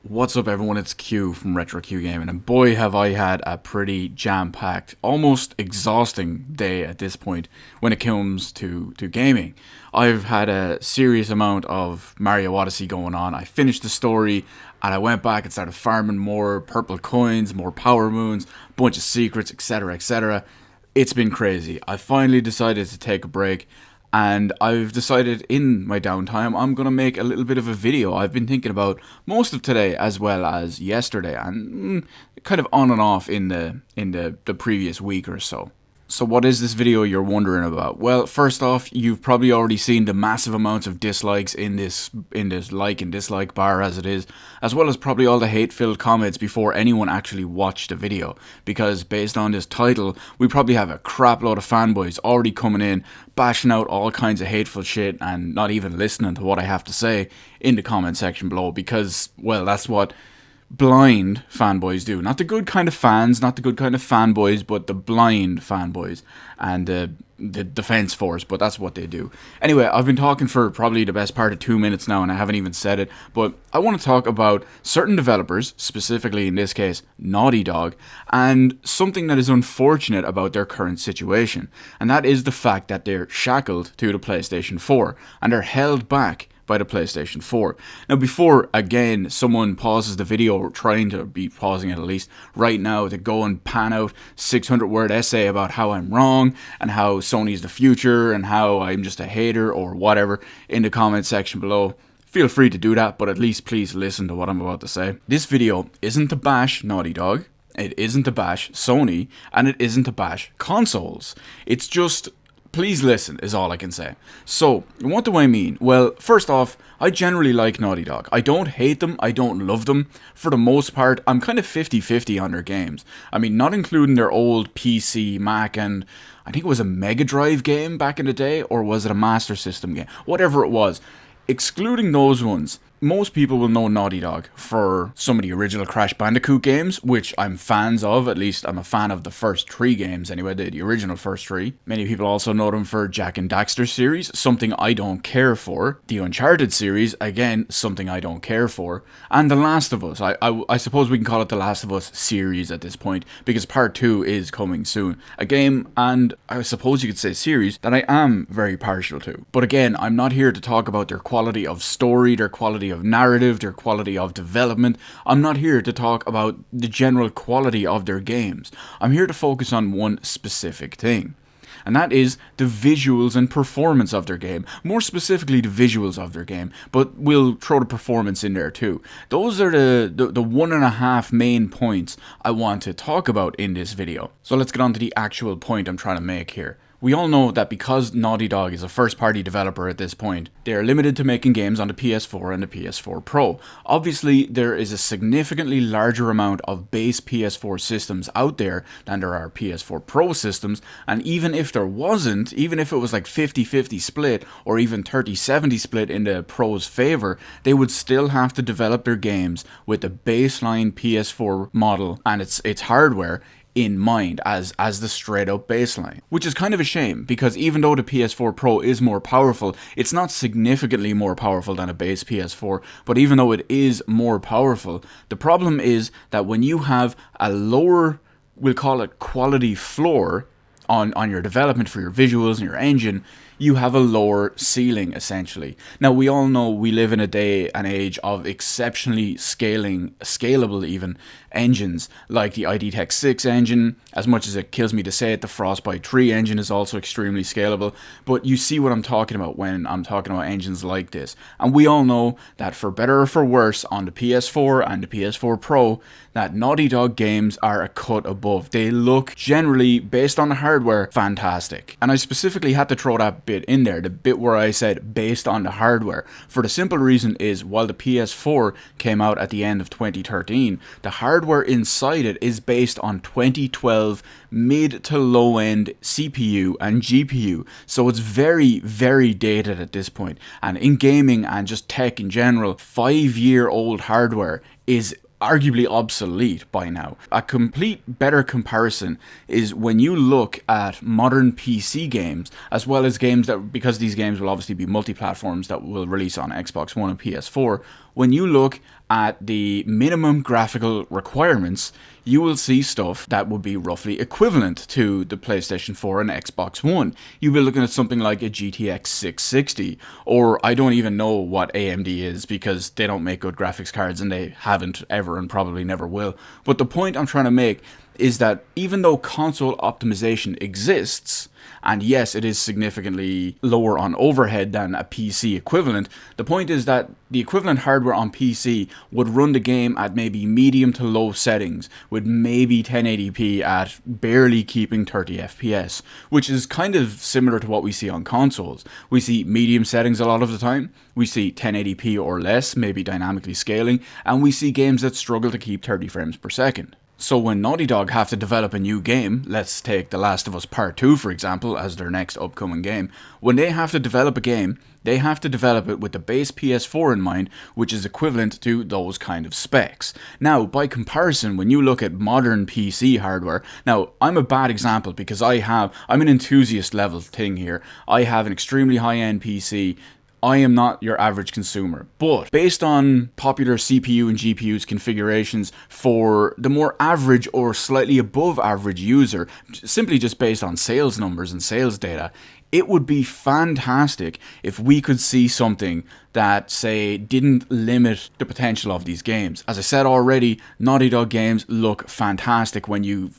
What's up everyone, it's Q from Retro Q Gaming, and boy have I had a pretty jam-packed, almost exhausting day at this point when it comes to gaming. I've had a serious amount of Mario Odyssey going on. I finished the story and I went back and started farming more purple coins, more power moons, bunch of secrets, etc, etc. It's been crazy. I finally decided to take a break, and I've decided in my downtime I'm going to make a little bit of a video. I've been thinking about most of today as well as yesterday, and kind of on and off in the previous week or so. So what is this video, you're wondering about? Well, first off, you've probably already seen the massive amounts of dislikes in this like and dislike bar as it is, as well as probably all the hate-filled comments before anyone actually watched the video, because based on this title, we probably have a crap load of fanboys already coming in, bashing out all kinds of hateful shit and not even listening to what I have to say in the comment section below, because, well, that's what blind fanboys do. Not the good kind of fans, not the good kind of fanboys, but the blind fanboys and the defense force, but that's what they do. Anyway, I've been talking for probably the best part of 2 minutes now and I haven't even said it, but I want to talk about certain developers, specifically in this case Naughty Dog, and something that is unfortunate about their current situation, and that is the fact that they're shackled to the PlayStation 4 and they're held back by the PlayStation 4. Now, before, again, someone pauses the video, or trying to be pausing it at least right now, to go and pan out 600-word essay about how I'm wrong, and how Sony's the future, and how I'm just a hater, or whatever, in the comment section below, feel free to do that, but at least please listen to what I'm about to say. This video isn't to bash Naughty Dog, it isn't to bash Sony, and it isn't to bash consoles. It's just, please listen, is all I can say. So, what do I mean? Well, first off, I generally like Naughty Dog. I don't hate them, I don't love them. For the most part, I'm kind of 50-50 on their games. I mean, not including their old PC, Mac, and I think it was a Mega Drive game back in the day, or was it a Master System game? Whatever it was. Excluding those ones, most people will know Naughty Dog for some of the original Crash Bandicoot games, which I'm fans of. At least I'm a fan of the first 3 games anyway, the original first 3. Many people also know them for Jak and Daxter series, something I don't care for. The Uncharted series, again, something I don't care for. And The Last of Us, I suppose we can call it The Last of Us series at this point, because part 2 is coming soon. A game, and I suppose you could say series, that I am very partial to. But again, I'm not here to talk about their quality of story, their quality of narrative, their quality of development. I'm not here to talk about the general quality of their games. I'm here to focus on one specific thing, and that is the visuals and performance of their game. More specifically, the visuals of their game, but we'll throw the performance in there too. Those are the 1.5 main points I want to talk about in this video. So let's get on to the actual point I'm trying to make here. We all know that because Naughty Dog is a first-party developer at this point, they are limited to making games on the PS4 and the PS4 Pro. Obviously, there is a significantly larger amount of base PS4 systems out there than there are PS4 Pro systems, and even if there wasn't, even if it was like 50-50 split, or even 30-70 split in the Pro's favor, they would still have to develop their games with the baseline PS4 model and its hardware in mind as the straight up baseline, which is kind of a shame, because even though the PS4 Pro is more powerful, it's not significantly more powerful than a base PS4, but even though it is more powerful, the problem is that when you have a lower, we'll call it quality floor on your development for your visuals and your engine, you have a lower ceiling essentially. Now, we all know we live in a day and age of exceptionally scalable even engines, like the ID Tech 6 engine. As much as it kills me to say it, the Frostbite 3 engine is also extremely scalable, but you see what I'm talking about when I'm talking about engines like this. And we all know that for better or for worse, on the PS4 and the PS4 Pro, that Naughty Dog games are a cut above. They look, generally, based on the hardware, fantastic. And I specifically had to throw that bit in there, the bit where I said based on the hardware, for the simple reason is, while the PS4 came out at the end of 2013, the hardware inside it is based on 2012 mid to low end CPU and GPU, so it's very, very dated at this point. And in gaming and just tech in general, 5-year-old hardware is arguably obsolete by now. A complete better comparison is when you look at modern PC games, as well as games that, because these games will obviously be multi-platforms that will release on Xbox One and PS4, when you look at the minimum graphical requirements, you will see stuff that would be roughly equivalent to the PlayStation 4 and Xbox One. You'll be looking at something like a GTX 660, or I don't even know what AMD is because they don't make good graphics cards and they haven't ever and probably never will. But the point I'm trying to make is that even though console optimization exists, and yes, it is significantly lower on overhead than a PC equivalent, the point is that the equivalent hardware on PC would run the game at maybe medium to low settings, with maybe 1080p at barely keeping 30 FPS, which is kind of similar to what we see on consoles. We see medium settings a lot of the time, we see 1080p or less, maybe dynamically scaling, and we see games that struggle to keep 30 frames per second. So when Naughty Dog have to develop a new game, let's take The Last of Us Part 2 for example as their next upcoming game, when they have to develop a game, they have to develop it with the base PS4 in mind, which is equivalent to those kind of specs. Now, by comparison, when you look at modern PC hardware, now I'm a bad example because I'm an enthusiast level thing here. I have an extremely high-end PC. I am not your average consumer, but based on popular CPU and GPUs configurations for the more average or slightly above average user, simply just based on sales numbers and sales data, it would be fantastic if we could see something that, say, didn't limit the potential of these games. As I said already, Naughty Dog games look fantastic when you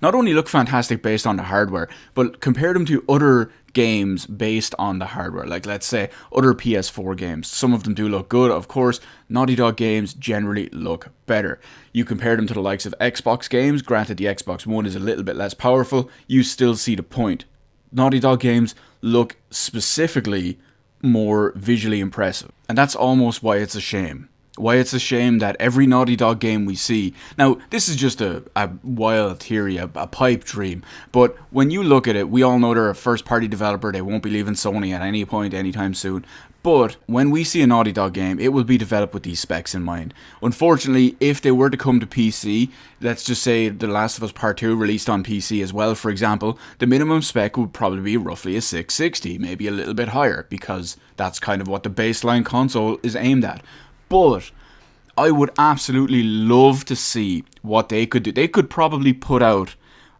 not only look fantastic based on the hardware, but compare them to other games based on the hardware, like let's say other PS4 games. Some of them do look good, of course. Naughty Dog games generally look better. You compare them to the likes of Xbox games, granted the Xbox One is a little bit less powerful, you still see the point. Naughty Dog games look specifically more visually impressive, and that's almost why it's a shame. Why it's a shame that every Naughty Dog game we see... Now, this is just a wild theory, a pipe dream, but when you look at it, we all know they're a first-party developer, they won't be leaving Sony at any point anytime soon, but when we see a Naughty Dog game, it will be developed with these specs in mind. Unfortunately, if they were to come to PC, let's just say The Last of Us Part 2 released on PC as well, for example, the minimum spec would probably be roughly a 660, maybe a little bit higher, because that's kind of what the baseline console is aimed at. But I would absolutely love to see what they could do. They could probably put out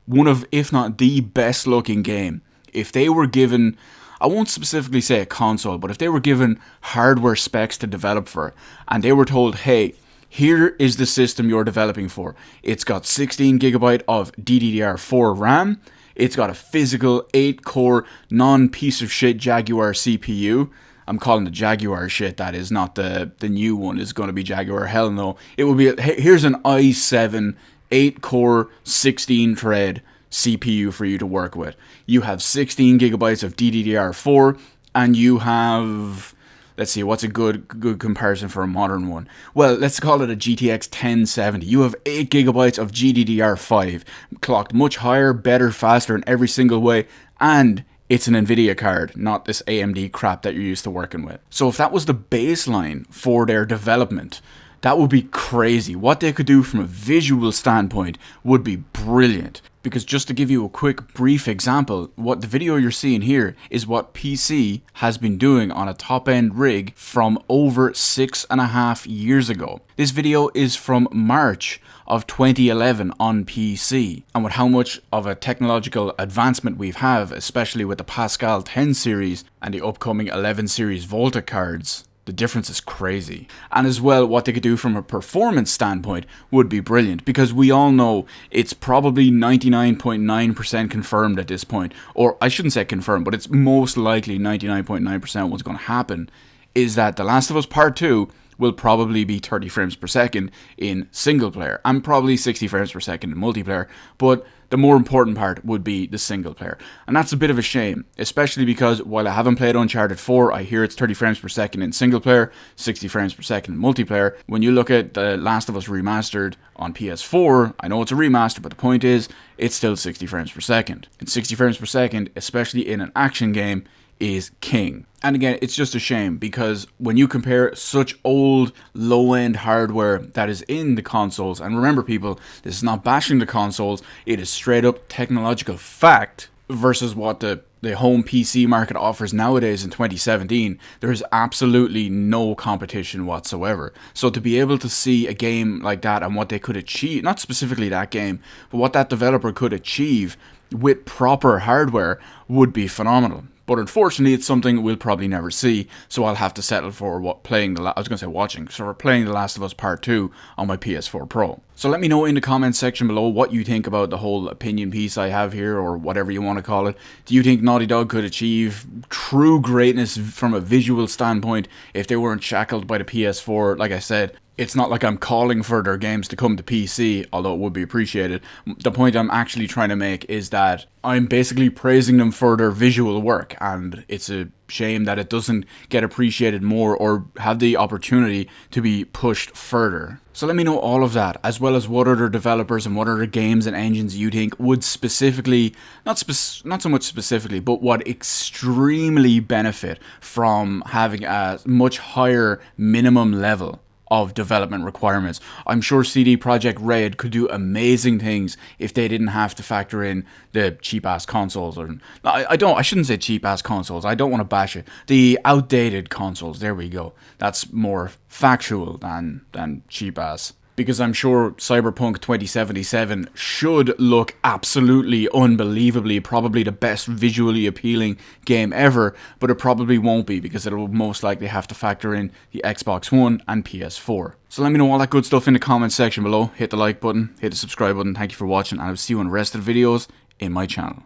one of, if not the best looking game, if they were given, I won't specifically say a console, but if they were given hardware specs to develop for, and they were told, hey, here is the system you're developing for. It's got 16 gigabyte of DDR4 RAM. It's got a physical 8-core non-piece of shit Jaguar CPU. I'm calling the Jaguar shit, that is, not the new one is going to be Jaguar. Hell no. It will be, here's an i7 8-core 16-thread CPU for you to work with. You have 16 gigabytes of DDR4, and you have... Let's see, what's a good comparison for a modern one? Well, let's call it a GTX 1070. You have 8 gigabytes of GDDR5, clocked much higher, better, faster in every single way, and it's an Nvidia card, not this AMD crap that you're used to working with. So if that was the baseline for their development, that would be crazy. What they could do from a visual standpoint would be brilliant. Because just to give you a quick brief example, what the video you're seeing here is what PC has been doing on a top-end rig from over 6.5 years ago. This video is from March of 2011 on PC, and with how much of a technological advancement we've had, especially with the Pascal 10 series and the upcoming 11 series Volta cards, the difference is crazy. And as well, what they could do from a performance standpoint would be brilliant, because we all know it's probably 99.9% confirmed at this point, or I shouldn't say confirmed, but it's most likely 99.9% what's going to happen, is that The Last of Us Part 2 will probably be 30 frames per second in single player, and probably 60 frames per second in multiplayer, but the more important part would be the single player. And that's a bit of a shame, especially because while I haven't played Uncharted 4, I hear it's 30 frames per second in single player, 60 frames per second in multiplayer. When you look at The Last of Us Remastered on PS4, I know it's a remaster, but the point is, it's still 60 frames per second. And 60 frames per second, especially in an action game, is king. And again, it's just a shame, because when you compare such old low-end hardware that is in the consoles, and remember people, this is not bashing the consoles, it is straight up technological fact, versus what the the home PC market offers nowadays in 2017, there is absolutely no competition whatsoever. So to be able to see a game like that and what they could achieve, not specifically that game, but what that developer could achieve with proper hardware would be phenomenal. But unfortunately, it's something we'll probably never see, so I'll have to settle for watching, so we're playing The Last of Us Part 2 on my PS4 Pro. So let me know in the comments section below what you think about the whole opinion piece I have here, or whatever you want to call it. Do you think Naughty Dog could achieve true greatness from a visual standpoint if they weren't shackled by the PS4? Like I said, it's not like I'm calling for their games to come to PC, although it would be appreciated. The point I'm actually trying to make is that I'm basically praising them for their visual work, and it's a shame that it doesn't get appreciated more or have the opportunity to be pushed further. So let me know all of that, as well as what other developers and what other games and engines you think would specifically, not so much specifically, but would extremely benefit from having a much higher minimum level of development requirements. I'm sure CD Projekt Red could do amazing things if they didn't have to factor in the cheap ass consoles, or I shouldn't say cheap ass consoles. I don't want to bash it. The outdated consoles. There we go. That's more factual than cheap ass. Because I'm sure Cyberpunk 2077 should look absolutely unbelievably, probably the best visually appealing game ever, but it probably won't be because it will most likely have to factor in the Xbox One and PS4. So let me know all that good stuff in the comments section below. Hit the like button, hit the subscribe button. Thank you for watching, and I'll see you in the rest of the videos in my channel.